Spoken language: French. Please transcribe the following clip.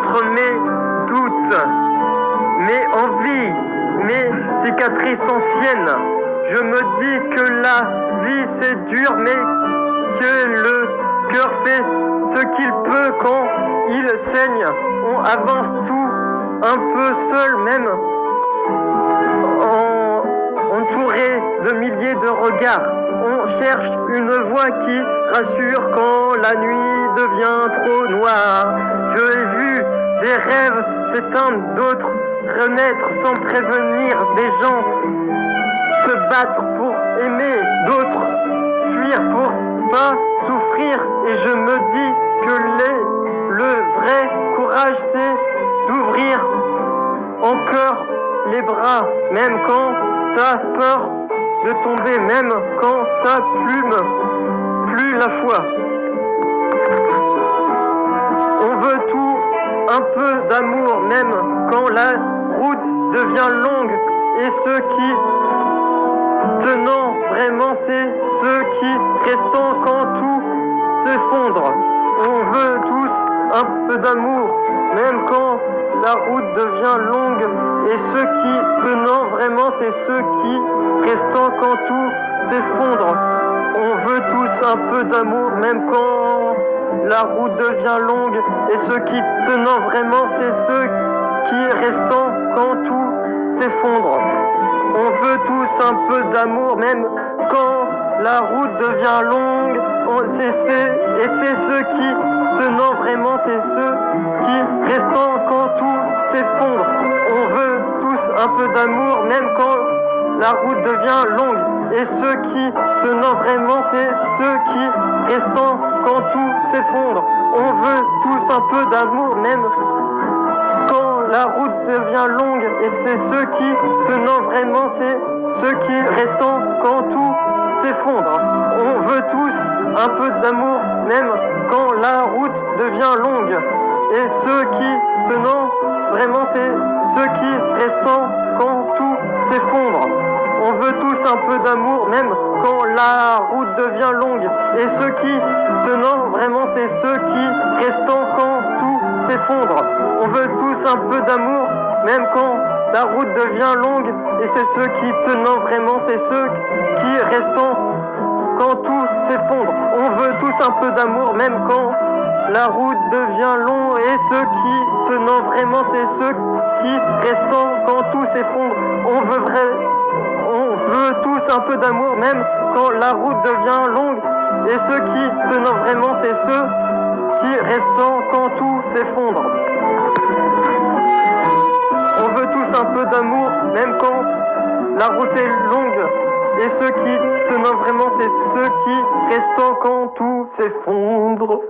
contre mes doutes, mes envies, mes cicatrices anciennes. Je me dis que la vie c'est dur, mais que le cœur fait ce qu'il peut quand il saigne. On avance tout un peu seul, même entouré de milliers de regards. On cherche une voix qui rassure quand la nuit devient trop noire. J'ai vu des rêves s'éteindre, d'autres renaître sans prévenir. Des gens se battre pour aimer, d'autres fuir pour pas souffrir. Et je me dis que le vrai courage c'est d'ouvrir encore les bras, même quand t'as peur de tomber, même quand t'as plus la foi. On veut tout, un peu d'amour, même quand la route devient longue. Et ceux qui tenant vraiment, c'est ceux qui restant quand tout s'effondre. On veut tous un peu d'amour, même quand la route devient longue. Et ceux qui tenant vraiment, c'est ceux qui restant quand tout s'effondre. On veut tous un peu d'amour, même quand la route devient longue. Et ceux qui tenant vraiment, c'est ceux qui restant quand tout s'effondre. On veut tous un peu d'amour, même quand la route devient longue. Et c'est ceux qui tenant vraiment, c'est ceux qui restant quand tout s'effondre. On veut tous un peu d'amour, même quand la route devient longue. Et ceux qui tenant vraiment, c'est ceux qui restant quand tout s'effondre. On veut tous un peu d'amour, même quand la route devient longue. Et c'est ceux qui tenant vraiment, c'est ceux qui restant quand tout s'effondre. On veut tous un peu d'amour, même quand la route devient longue. Et ceux qui tenant vraiment, c'est ceux qui restant quand tout s'effondre. On veut tous un peu d'amour, même quand la route devient longue. Et ceux qui tenant vraiment, c'est ceux qui restant quand tout s'effondre. On veut tous un peu d'amour, même quand la route devient longue. Et c'est ceux qui tenant vraiment, c'est ceux qui restant quand tout s'effondre. On veut tous un peu d'amour, même quand la route devient longue. Et ceux qui tenant vraiment, c'est ceux qui restant quand tout s'effondre. On veut tous un peu d'amour, même quand la route devient longue. Et ceux qui tenant vraiment, c'est ceux qui restant quand tout s'effondre. On veut tous un peu d'amour, même quand la route est longue. Et ceux qui tenant vraiment, c'est ceux qui restant quand tout s'effondre.